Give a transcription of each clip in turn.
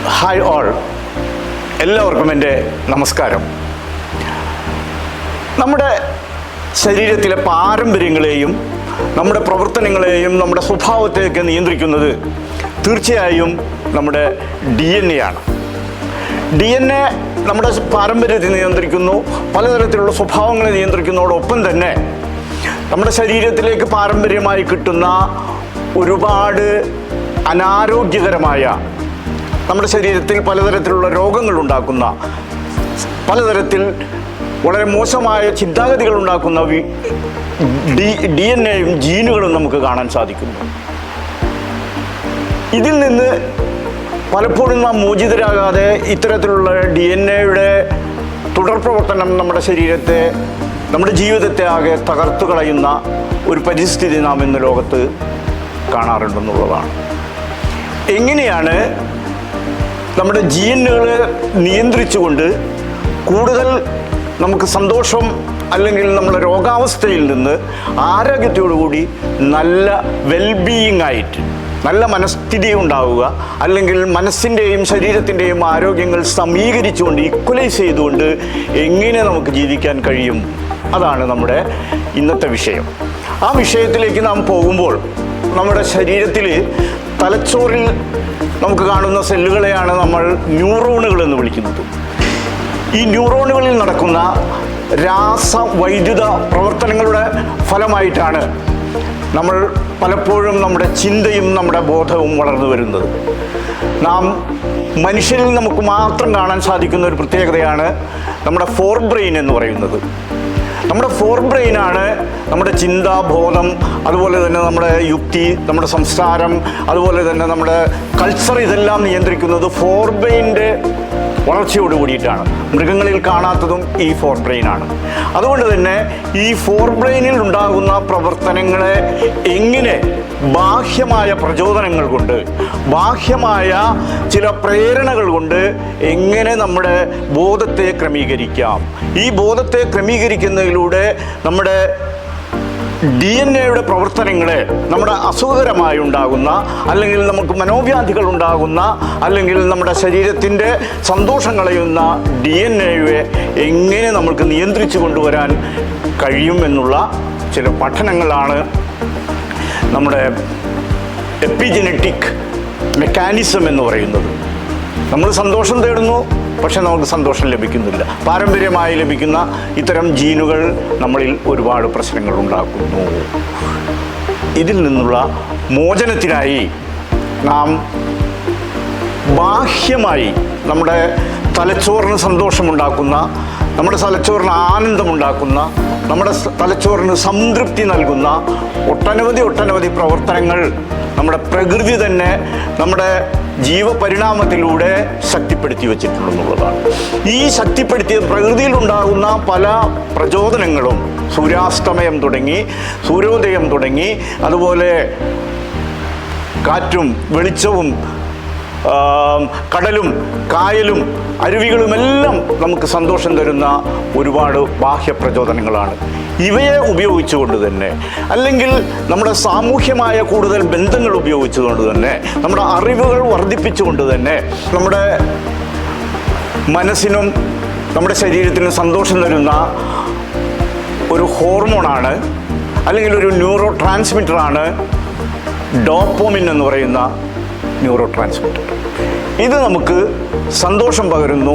Hi all, എല്ലാവർക്കും എൻ്റെ നമസ്കാരം. നമ്മുടെ ശരീരത്തിലെ പാരമ്പര്യങ്ങളെയും നമ്മുടെ പ്രവർത്തനങ്ങളെയും നമ്മുടെ സ്വഭാവത്തെയൊക്കെ നിയന്ത്രിക്കുന്നത് തീർച്ചയായും നമ്മുടെ DNA ആണ്. DNA നമ്മുടെ പാരമ്പര്യത്തെ നിയന്ത്രിക്കുന്നു, പലതരത്തിലുള്ള സ്വഭാവങ്ങളെ നിയന്ത്രിക്കുന്നതോടൊപ്പം തന്നെ നമ്മുടെ ശരീരത്തിലേക്ക് പാരമ്പര്യമായി കിട്ടുന്ന ഒരുപാട് അനാരോഗ്യകരമായ, നമ്മുടെ ശരീരത്തിൽ പലതരത്തിലുള്ള രോഗങ്ങൾ ഉണ്ടാക്കുന്ന, പലതരത്തിൽ വളരെ മോശമായ ചിന്താഗതികൾ ഉണ്ടാക്കുന്ന DNA-യും ജീനുകളും നമുക്ക് കാണാൻ സാധിക്കുന്നു. ഇതിൽ നിന്ന് പലപ്പോഴും നാം മോചിതരാകാതെ ഇത്തരത്തിലുള്ള DNA-യുടെ തുടർ പ്രവർത്തനം നമ്മുടെ ശരീരത്തെ, നമ്മുടെ ജീവിതത്തെ ആകെ തകർത്തു കളയുന്ന ഒരു പരിസ്ഥിതി നാം ഇന്ന് ലോകത്ത് കാണാറുണ്ടെന്നുള്ളതാണ്. എങ്ങനെയാണ് നമ്മുടെ ജീനുകളെ നിയന്ത്രിച്ചുകൊണ്ട് കൂടുതൽ നമുക്ക് സന്തോഷം അല്ലെങ്കിൽ നമ്മുടെ രോഗാവസ്ഥയിൽ നിന്ന് ആരോഗ്യത്തോടുകൂടി നല്ല വെൽബീയിങ് ആയിട്ട് നല്ല മനസ്ഥിതി ഉണ്ടാവുക, അല്ലെങ്കിൽ മനസ്സിൻ്റെയും ശരീരത്തിൻ്റെയും ആരോഗ്യങ്ങൾ സമീകരിച്ചുകൊണ്ട്, ഈക്വലൈസ് ചെയ്തുകൊണ്ട് എങ്ങനെ നമുക്ക് ജീവിക്കാൻ കഴിയും, അതാണ് നമ്മുടെ ഇന്നത്തെ വിഷയം. ആ വിഷയത്തിലേക്ക് നാം പോകുമ്പോൾ നമ്മുടെ ശരീരത്തിൽ തലച്ചോറിൽ നമുക്ക് കാണുന്ന സെല്ലുകളെയാണ് നമ്മൾ ന്യൂറോണുകൾ എന്ന് വിളിക്കുന്നത്. ഈ ന്യൂറോണുകളിൽ നടക്കുന്ന രാസവൈദ്യുത പ്രവർത്തനങ്ങളുടെ ഫലമായിട്ടാണ് നമ്മൾ പലപ്പോഴും നമ്മുടെ ചിന്തയും നമ്മുടെ ബോധവും വളർന്നു വരുന്നത്. നാം മനുഷ്യരിൽ നമുക്ക് മാത്രം കാണാൻ സാധിക്കുന്ന ഒരു പ്രത്യേകതയാണ് നമ്മുടെ ഫോർ ബ്രെയിൻ എന്ന് പറയുന്നത്. നമ്മുടെ ഫോർ ബ്രെയിനാണ് നമ്മുടെ ചിന്ത, ബോധം, അതുപോലെ തന്നെ നമ്മുടെ യുക്തി, നമ്മുടെ സംസ്കാരം, അതുപോലെ തന്നെ നമ്മുടെ കൾച്ചർ, ഇതെല്ലാം നിയന്ത്രിക്കുന്നത് ഫോർ ബ്രെയിനിൻ്റെ വളർച്ചയോട് കൂടിയിട്ടാണ്. മൃഗങ്ങളിൽ കാണാത്തതും ഈ ഫോർ ബ്രെയിനാണ്. അതുകൊണ്ട് തന്നെ ഈ ഫോർ ബ്രെയിനിൽ ഉണ്ടാകുന്ന പ്രവർത്തനങ്ങളെ എങ്ങനെ ബാഹ്യമായ പ്രചോദനങ്ങൾ കൊണ്ട്, ബാഹ്യമായ ചില പ്രേരണകൾ കൊണ്ട് എങ്ങനെ നമ്മുടെ ബോധത്തെ ക്രമീകരിക്കാം, ഈ ബോധത്തെ ക്രമീകരിക്കുന്നതിലൂടെ നമ്മുടെ DNA-യുടെ പ്രവർത്തനങ്ങളെ, നമ്മുടെ അസുഖകരമായി ഉണ്ടാകുന്ന, അല്ലെങ്കിൽ നമുക്ക് മനോവ്യാധികൾ ഉണ്ടാകുന്ന, അല്ലെങ്കിൽ നമ്മുടെ ശരീരത്തിൻ്റെ സന്തോഷം കളയുന്ന DNA-യെ എങ്ങനെ നമുക്ക് നിയന്ത്രിച്ചു കൊണ്ടുവരാൻ കഴിയുമെന്നുള്ള ചില പഠനങ്ങളാണ് നമ്മുടെ എപ്പിജനറ്റിക് മെക്കാനിസം എന്ന് പറയുന്നത്. നമ്മൾ സന്തോഷം തേടുന്നു, പക്ഷെ നമുക്ക് സന്തോഷം ലഭിക്കുന്നില്ല. പാരമ്പര്യമായി ലഭിക്കുന്ന ഇത്തരം ജീനുകൾ നമ്മളിൽ ഒരുപാട് പ്രശ്നങ്ങൾ ഉണ്ടാക്കുന്നു. ഇതിൽ നിന്നുള്ള മോചനത്തിനായി നാം ബാഹ്യമായി നമ്മുടെ തലച്ചോറിന് സന്തോഷമുണ്ടാക്കുന്ന, നമ്മുടെ തലച്ചോറിന് ആനന്ദമുണ്ടാക്കുന്ന, നമ്മുടെ തലച്ചോറിന് സംതൃപ്തി നൽകുന്ന ഒട്ടനവധി പ്രവർത്തനങ്ങൾ നമ്മുടെ പ്രകൃതി തന്നെ നമ്മുടെ ജീവപരിണാമത്തിലൂടെ ശക്തിപ്പെടുത്തി വച്ചിട്ടുണ്ടെന്നുള്ളതാണ്. ഈ ശക്തിപ്പെടുത്തിയ പ്രകൃതിയിലുണ്ടാകുന്ന പല പ്രചോദനങ്ങളും, സൂര്യാസ്തമയം തുടങ്ങി സൂര്യോദയം തുടങ്ങി, അതുപോലെ കാറ്റും വെളിച്ചവും കടലും കായലും അരുവികളുമെല്ലാം നമുക്ക് സന്തോഷം തരുന്ന ഒരുപാട് ബാഹ്യ പ്രചോദനങ്ങളാണ്. ഇവയെ ഉപയോഗിച്ചുകൊണ്ട് തന്നെ, അല്ലെങ്കിൽ നമ്മുടെ സാമൂഹ്യമായ കൂടുതൽ ബന്ധങ്ങൾ ഉപയോഗിച്ചുകൊണ്ട് തന്നെ, നമ്മുടെ അറിവുകൾ വർദ്ധിപ്പിച്ചുകൊണ്ട് തന്നെ നമ്മുടെ മനസ്സിനും നമ്മുടെ ശരീരത്തിനും സന്തോഷം തരുന്ന ഒരു ഹോർമോണാണ്, അല്ലെങ്കിൽ ഒരു ന്യൂറോ ട്രാൻസ്മിറ്ററാണ് ഡോപ്പോമിൻ എന്ന് പറയുന്ന ന്യൂറോ ട്രാൻസ്മിറ്റർ. ഇത് നമുക്ക് സന്തോഷം പകരുന്നു,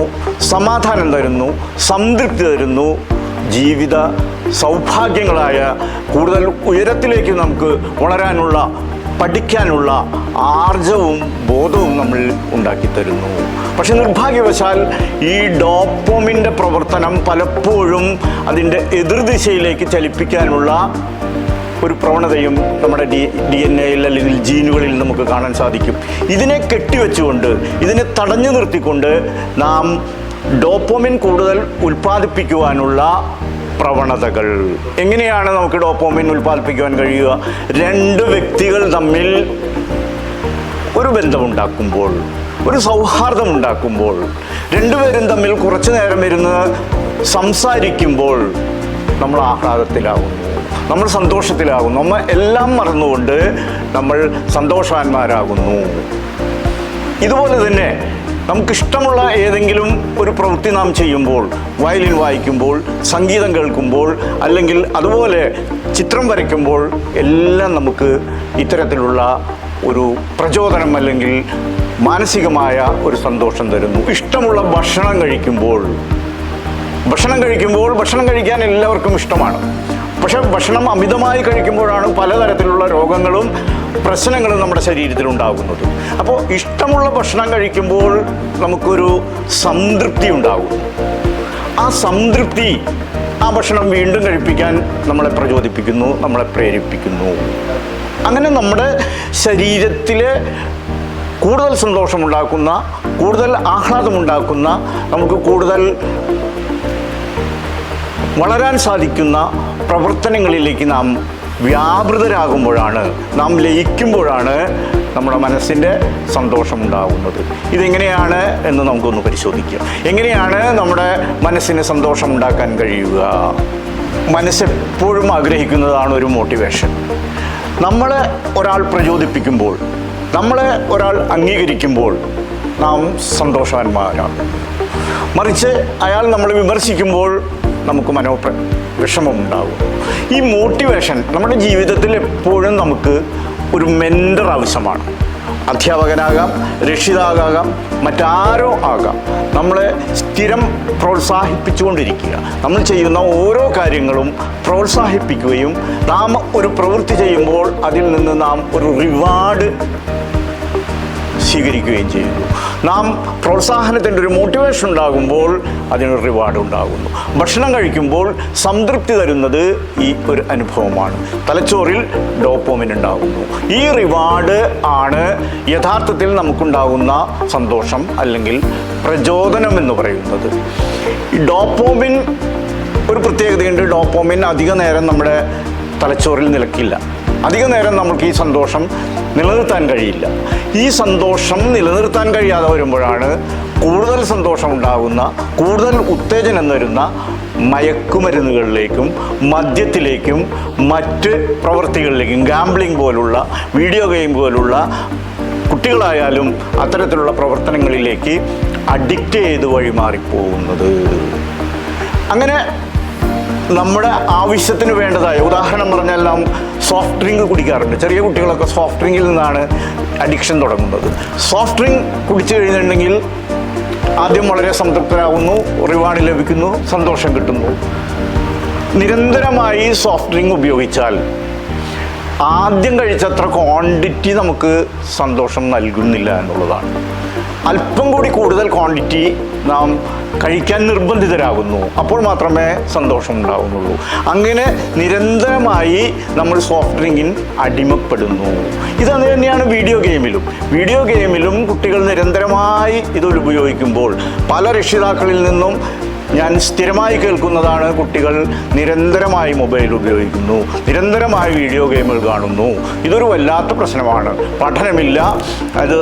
സമാധാനം തരുന്നു, സംതൃപ്തി തരുന്നു, ജീവിത സൗഭാഗ്യങ്ങളായ കൂടുതൽ ഉയരത്തിലേക്ക് നമുക്ക് വളരാനുള്ള, പഠിക്കാനുള്ള ആർജവും ബോധവും നമ്മൾ ഉണ്ടാക്കിത്തരുന്നു. പക്ഷെ നിർഭാഗ്യവശാൽ ഈ ഡോപ്പോമിൻ്റെ പ്രവർത്തനം പലപ്പോഴും അതിൻ്റെ എതിർദിശയിലേക്ക് ചലിപ്പിക്കാനുള്ള ഒരു പ്രവണതയും നമ്മുടെ DNA-യിൽ അല്ലെങ്കിൽ ജീനുകളിൽ നമുക്ക് കാണാൻ സാധിക്കും. ഇതിനെ കെട്ടിവെച്ചുകൊണ്ട്, ഇതിനെ തടഞ്ഞു നിർത്തിക്കൊണ്ട് നാം ഡോപ്പോമിൻ കൂടുതൽ ഉൽപ്പാദിപ്പിക്കുവാനുള്ള പ്രവണതകൾ. എങ്ങനെയാണ് നമുക്ക് ഡോപ്പോമിൻ ഉൽപ്പാദിപ്പിക്കുവാൻ കഴിയുക? രണ്ട് വ്യക്തികൾ തമ്മിൽ ഒരു ബന്ധമുണ്ടാക്കുമ്പോൾ, ഒരു സൗഹാർദ്ദമുണ്ടാക്കുമ്പോൾ, രണ്ടുപേരും തമ്മിൽ കുറച്ചു നേരം ഇരുന്ന് സംസാരിക്കുമ്പോൾ നമ്മൾ ആഹ്ലാദത്തിലാകുന്നു, നമ്മൾ സന്തോഷത്തിലാകുന്നു, നമ്മൾ എല്ലാം മറന്നുകൊണ്ട് നമ്മൾ സന്തോഷവാന്മാരാകുന്നു. ഇതുപോലെ തന്നെ നമുക്കിഷ്ടമുള്ള ഏതെങ്കിലും ഒരു പ്രവൃത്തി നാം ചെയ്യുമ്പോൾ, വയലിൻ വായിക്കുമ്പോൾ, സംഗീതം കേൾക്കുമ്പോൾ, അല്ലെങ്കിൽ അതുപോലെ ചിത്രം വരയ്ക്കുമ്പോൾ എല്ലാം നമുക്ക് ഇത്തരത്തിലുള്ള ഒരു പ്രചോദനം അല്ലെങ്കിൽ മാനസികമായ ഒരു സന്തോഷം തരുന്നു. ഇഷ്ടമുള്ള ഭക്ഷണം കഴിക്കാൻ എല്ലാവർക്കും ഇഷ്ടമാണ്. പക്ഷെ ഭക്ഷണം അമിതമായി കഴിക്കുമ്പോഴാണ് പലതരത്തിലുള്ള രോഗങ്ങളും പ്രശ്നങ്ങളും നമ്മുടെ ശരീരത്തിൽ ഉണ്ടാകുന്നത്. അപ്പോൾ ഇഷ്ടമുള്ള ഭക്ഷണം കഴിക്കുമ്പോൾ നമുക്കൊരു സംതൃപ്തി ഉണ്ടാകും. ആ സംതൃപ്തി ആ ഭക്ഷണം വീണ്ടും കഴിപ്പിക്കാൻ നമ്മളെ പ്രചോദിപ്പിക്കുന്നു, നമ്മളെ പ്രേരിപ്പിക്കുന്നു. അങ്ങനെ നമ്മുടെ ശരീരത്തിൽ കൂടുതൽ സന്തോഷമുണ്ടാക്കുന്ന, കൂടുതൽ ആഹ്ലാദമുണ്ടാക്കുന്ന, നമുക്ക് കൂടുതൽ വളരാൻ സാധിക്കുന്ന പ്രവർത്തനങ്ങളിലേക്ക് നാം വ്യാപൃതരാകുമ്പോഴാണ്, നാം ലയിക്കുമ്പോഴാണ് നമ്മുടെ മനസ്സിൻ്റെ സന്തോഷമുണ്ടാകുന്നത്. ഇതെങ്ങനെയാണ് എന്ന് നമുക്കൊന്ന് പരിശോധിക്കാം. എങ്ങനെയാണ് നമ്മുടെ മനസ്സിന് സന്തോഷമുണ്ടാക്കാൻ കഴിയുക? മനസ്സെപ്പോഴും ആഗ്രഹിക്കുന്നതാണ് ഒരു മോട്ടിവേഷൻ. നമ്മളെ ഒരാൾ പ്രചോദിപ്പിക്കുമ്പോൾ, നമ്മളെ ഒരാൾ അംഗീകരിക്കുമ്പോൾ നാം സന്തോഷവാന്മാരാണ്. മറിച്ച് അയാൾ നമ്മളെ വിമർശിക്കുമ്പോൾ നമുക്ക് വിഷമമുണ്ടാകും. ഈ മോട്ടിവേഷൻ നമ്മുടെ ജീവിതത്തിൽ എപ്പോഴും നമുക്ക് ഒരു മെൻറ്റർ ആവശ്യമാണ്. അധ്യാപകനാകാം, രക്ഷിതാകാം, മറ്റാരോ ആകാം. നമ്മളെ സ്ഥിരം പ്രോത്സാഹിപ്പിച്ചുകൊണ്ടിരിക്കുക, നമ്മൾ ചെയ്യുന്ന ഓരോ കാര്യങ്ങളും പ്രോത്സാഹിപ്പിക്കുകയും നാം ഒരു പ്രവൃത്തി ചെയ്യുമ്പോൾ അതിൽ നിന്ന് നാം ഒരു റിവാർഡ് സ്വീകരിക്കുകയും ചെയ്യുന്നു. നാം പ്രോത്സാഹനത്തിൻ്റെ ഒരു മോട്ടിവേഷൻ ഉണ്ടാകുമ്പോൾ അതിനൊരു റിവാർഡ് ഉണ്ടാകുന്നു. ഭക്ഷണം കഴിക്കുമ്പോൾ സംതൃപ്തി തരുന്നത് ഈ ഒരു അനുഭവമാണ്. തലച്ചോറിൽ ഡോപ്പോമിൻ ഉണ്ടാകുന്നു. ഈ റിവാർഡ് ആണ് യഥാർത്ഥത്തിൽ നമുക്കുണ്ടാകുന്ന സന്തോഷം അല്ലെങ്കിൽ പ്രചോദനം എന്ന് പറയുന്നത്. ഈ ഡോപ്പോമിൻ ഒരു പ്രത്യേകതയുണ്ട്. ഡോപ്പോമിൻ അധിക നേരം നമ്മുടെ തലച്ചോറിൽ നിലക്കില്ല. അധിക നേരം നമുക്ക് ഈ സന്തോഷം നിലനിർത്താൻ കഴിയില്ല. ഈ സന്തോഷം നിലനിർത്താൻ കഴിയാതെ വരുമ്പോഴാണ് കൂടുതൽ സന്തോഷം ഉണ്ടാകുന്ന, കൂടുതൽ ഉത്തേജനം തരുന്ന മയക്കുമരുന്നുകളിലേക്കും മദ്യത്തിലേക്കും മറ്റ് പ്രവൃത്തികളിലേക്കും, ഗാംബ്ലിംഗ് പോലുള്ള, വീഡിയോ ഗെയിം പോലുള്ള, കുട്ടികളായാലും അത്തരത്തിലുള്ള പ്രവർത്തനങ്ങളിലേക്ക് അഡിക്റ്റ് ചെയ്ത് വഴിമാറിപ്പോകുന്നത്. അങ്ങനെ നമ്മുടെ ആവശ്യത്തിന് വേണ്ടതായ, ഉദാഹരണം പറഞ്ഞാൽ നാം സോഫ്റ്റ് ഡ്രിങ്ക് കുടിക്കാറുണ്ട്. ചെറിയ കുട്ടികളൊക്കെ സോഫ്റ്റ് ഡ്രിങ്കിൽ നിന്നാണ് അഡിക്ഷൻ തുടങ്ങുന്നത്. സോഫ്റ്റ് ഡ്രിങ്ക് കുടിച്ചു കഴിഞ്ഞിട്ടുണ്ടെങ്കിൽ ആദ്യം വളരെ സംതൃപ്തരാകുന്നു, റിവാർഡ് ലഭിക്കുന്നു, സന്തോഷം കിട്ടുന്നു. നിരന്തരമായി സോഫ്റ്റ് ഡ്രിങ്ക് ഉപയോഗിച്ചാൽ ആദ്യം കഴിച്ചത്ര ക്വാണ്ടിറ്റി നമുക്ക് സന്തോഷം നൽകുന്നില്ല എന്നുള്ളതാണ്. അല്പം കൂടി കൂടുതൽ ക്വാണ്ടിറ്റി നാം കഴിക്കാൻ നിർബന്ധിതരാകുന്നു. അപ്പോൾ മാത്രമേ സന്തോഷം ഉണ്ടാകുന്നുള്ളൂ. അങ്ങനെ നിരന്തരമായി നമ്മൾ സോഫ്റ്റ് ഡ്രിങ്കിന് അടിമപ്പെടുന്നു. ഇത് തന്നെയാണ് വീഡിയോ ഗെയിമിലും കുട്ടികൾ നിരന്തരമായി ഇത് ഉപയോഗിക്കുമ്പോൾ പല രക്ഷിതാക്കളിൽ നിന്നും ഞാൻ സ്ഥിരമായി കേൾക്കുന്നതാണ്, കുട്ടികൾ നിരന്തരമായി മൊബൈൽ ഉപയോഗിക്കുന്നു, നിരന്തരമായി വീഡിയോ ഗെയിമുകൾ കാണുന്നു. ഇതൊരു വല്ലാത്ത പ്രശ്നമാണ്. പഠനമില്ല,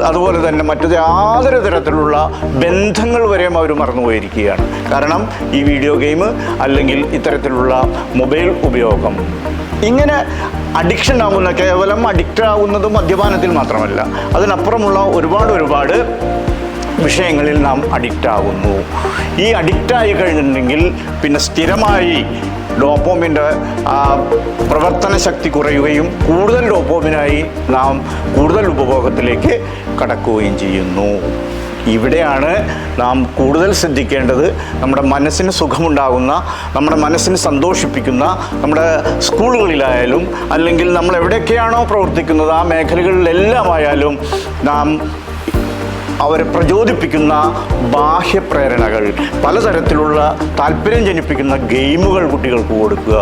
അതുപോലെ തന്നെ മറ്റു യാതൊരു തരത്തിലുള്ള ബന്ധങ്ങൾ വരെയും അവർ മറന്നുപോയിരിക്കുകയാണ്. കാരണം ഈ വീഡിയോ ഗെയിം അല്ലെങ്കിൽ ഇത്തരത്തിലുള്ള മൊബൈൽ ഉപയോഗം. ഇങ്ങനെ അഡിക്ഷൻ ആകുന്ന, കേവലം അഡിക്റ്റ് ആകുന്നത് മദ്യപാനത്തിൽ മാത്രമല്ല, അതിനപ്പുറമുള്ള ഒരുപാട് വിഷയങ്ങളിൽ നാം അഡിക്റ്റ് ആകുന്നു. ഈ അഡിക്റ്റായി കഴിഞ്ഞിട്ടുണ്ടെങ്കിൽ പിന്നെ സ്ഥിരമായി ഡോപ്പോമിൻ്റെ പ്രവർത്തന ശക്തി കുറയുകയും കൂടുതൽ ഡോപ്പോമിനായി നാം കൂടുതൽ ഉപഭോഗത്തിലേക്ക് കടക്കുകയും ചെയ്യുന്നു. ഇവിടെയാണ് നാം കൂടുതൽ ശ്രദ്ധിക്കേണ്ടത്. നമ്മുടെ മനസ്സിന് സുഖമുണ്ടാകുന്ന, നമ്മുടെ മനസ്സിന് സന്തോഷിപ്പിക്കുന്ന, നമ്മുടെ സ്കൂളുകളിലായാലും അല്ലെങ്കിൽ നമ്മൾ എവിടെയൊക്കെയാണോ പ്രവർത്തിക്കുന്നത് ആ മേഖലകളിലെല്ലാമായാലും നാം അവരെ പ്രചോദിപ്പിക്കുന്ന ബാഹ്യപ്രേരണകൾ, പലതരത്തിലുള്ള താല്പര്യം ജനിപ്പിക്കുന്ന ഗെയിമുകൾ കുട്ടികൾക്ക് കൊടുക്കുക.